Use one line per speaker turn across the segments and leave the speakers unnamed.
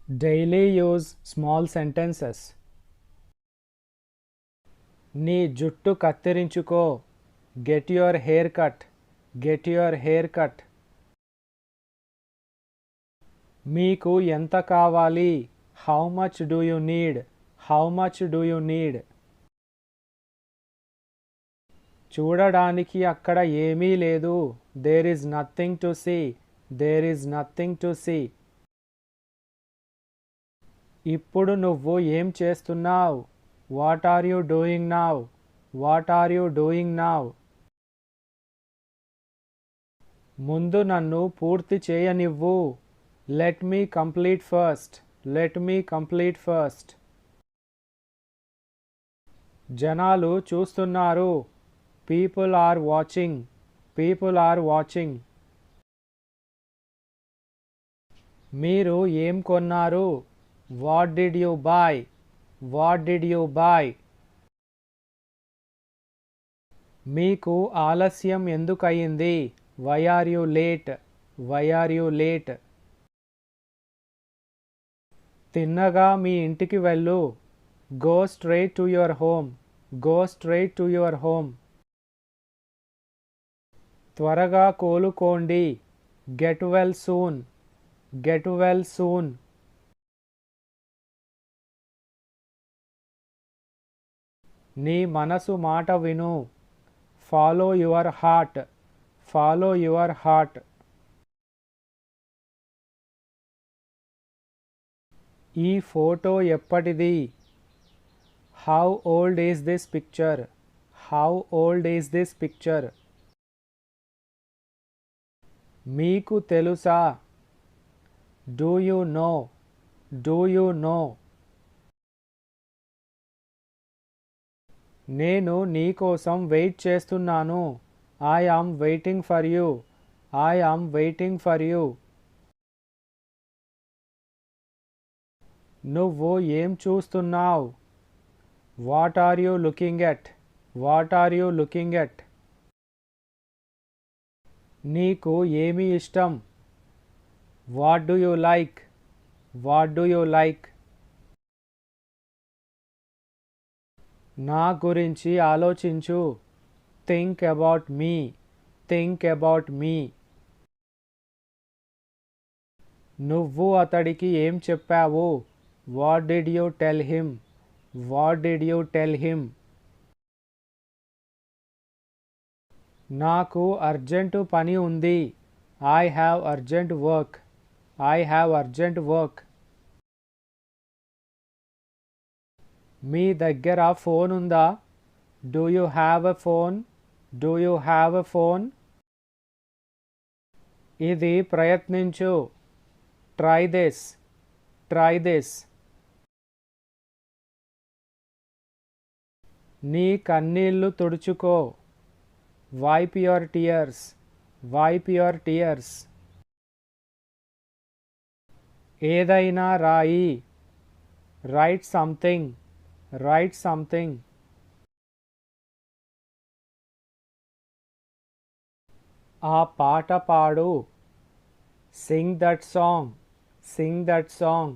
Daily use small sentences. నీ జుట్టు కత్తిరించుకో. Get your hair cut. Get your hair cut. మీకు ఎంత కావాలి? How much do you need? How much do you need? చూడడానికి అక్కడ ఏమీ లేదు. There is nothing to see. There is nothing to see. ఇప్పుడు నువ్వు ఏం చేస్తున్నావు? What are you doing now? What are you doing now? ముందు నన్ను పూర్తి చేయనివ్వు. Let me complete first. Let me complete first. జనాలు చూస్తున్నారు. People are watching. People are watching. మీరు ఏం కొన్నారు? What did you buy? What did you buy? మీకు ఆలస్యం ఎందుకయింది? Why are you late? Why are you late? తిన్నగా మీ ఇంటికి వెళ్ళు. Go straight to your home. Go straight to your home. త్వరగా కోలుకోండి. Get well soon. Get well soon. నీ మనసు మాట విను. Follow your heart. Follow your heart. ఈ photo ఎప్పటిది? How old is this picture? How old is this picture? మీకు తెలుసా? Do you know? Do you know? నేను నీ కోసం వెయిట్ చేస్తున్నాను. I am waiting for you. I am waiting for you. నువ్వు ఏం చూస్తున్నావు? What are you looking at? What are you looking at? నీకు ఏమి ఇష్టం? What do you like? What do you like? నా గురించి ఆలోచించు. Think about me. Think about me. నువ్వు అతడికి ఏం చెప్పావు? What did you tell him? What did you tell him? నాకు అర్జెంటు పని ఉంది. I have urgent work. I have urgent work. మీ దగ్గర ఫోన్ ఉందా? Do you have a phone? Do you have a phone? ఇది ప్రయత్నించు. Try this. Try this. నీ కన్నీళ్లు తుడుచుకో. Wipe your tears. Wipe your tears. ఏదైనా రాయి. Write something. Write something. ఆ పాట పాడు. Sing that song. Sing that song.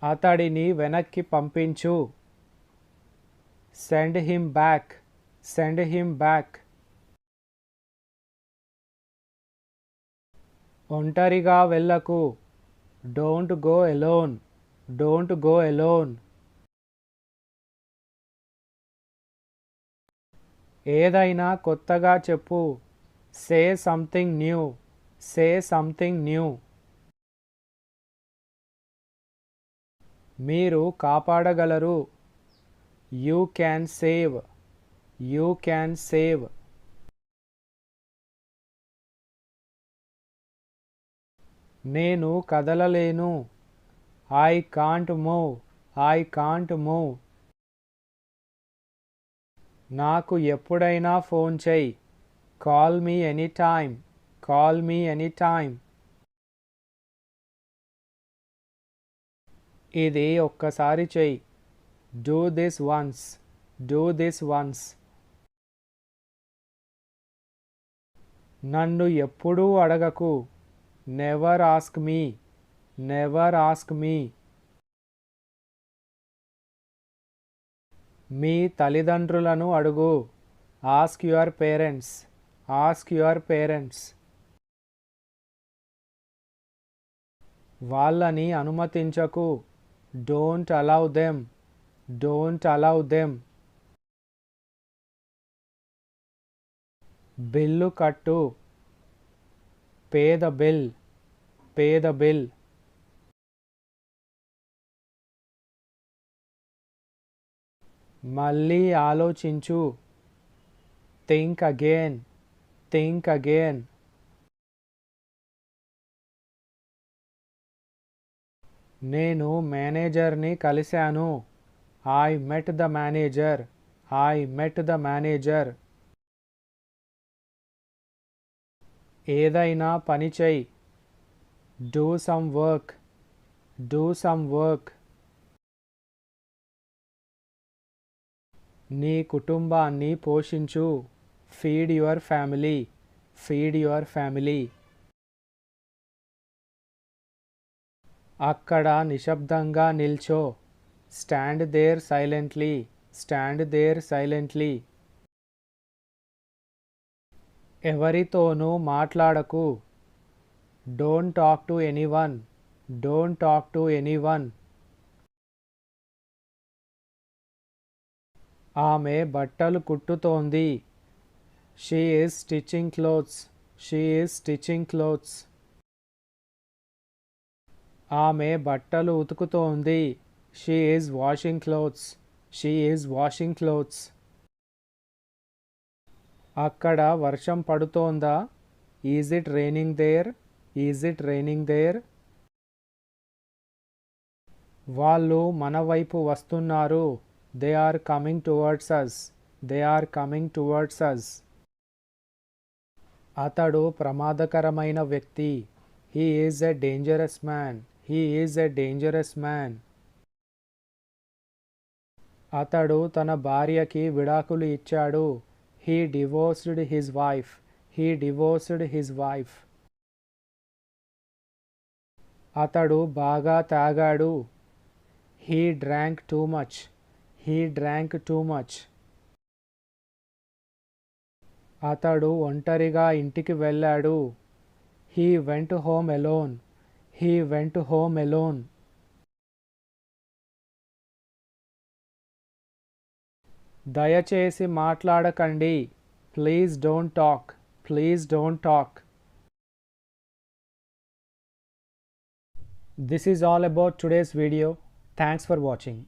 అతడిని వెనక్కి పంపించు. Send him back. Send him back. ఒంటరిగా వెళ్ళకు. Don't go alone. Don't go alone. ఏదైనా కొత్తగా చెప్పు. Say something new. Say something new. మీరు కాపాడగలరు. You can save. You can save. నేను కదలలేను. I can't move. I can't move. నాకు ఎప్పుడైనా ఫోన్ చెయ్యి. Call me anytime. Call me anytime. ఇది ఒక్కసారి చెయ్యి. Do this once. Do this once. నన్ను ఎప్పుడూ అడగకు. Never ask me, never ask me. మీ తల్లిదండ్రులను అడుగు, ask your parents, ask your parents. వాళ్ళని అనుమతించకు, don't allow them, don't allow them. Bill కట్టు, pay the bill, pay the bill. మళ్ళీ ఆలోచించు, థింక్ అగైన్, థింక్ అగైన్. నేను మేనేజర్ని కలిశాను, I met the manager, I met the manager. ఏదైనా పని చెయ్యి, do some work, do some work. నీ కుటుంబాన్ని పోషించు, feed your family, feed your family. అక్కడ నిశ్శబ్దంగా నిల్చో, stand there silently, stand there silently. ఎవరితోనూ మాట్లాడకు, don't talk to anyone, don't talk to anyone. ఆమె బట్టలు కుట్టుతోంది, she is stitching clothes, she is stitching clothes. ఆమె బట్టలు ఉతుకుతోంది, she is washing clothes, she is washing clothes. అక్కడ వర్షం పడుతోందా, is it raining there, is it raining there. వాళ్ళు మన వైపు వస్తున్నారు, they are coming towards us, they are coming towards us. అతడు ప్రమాదకరమైన వ్యక్తి, he is a dangerous man, he is a dangerous man. అతడు తన భార్యకి విడాకులు ఇచ్చాడు, he divorced his wife, he divorced his wife. అతడు బాగా తాగాడు, he drank too much, he drank too much. అతడు ఒంటరిగా ఇంటికి వెళ్ళాడు, he went home alone, he went home alone. దయచేసి మాట్లాడకండి, please don't talk, please don't talk. This is all about today's video. Thanks for watching.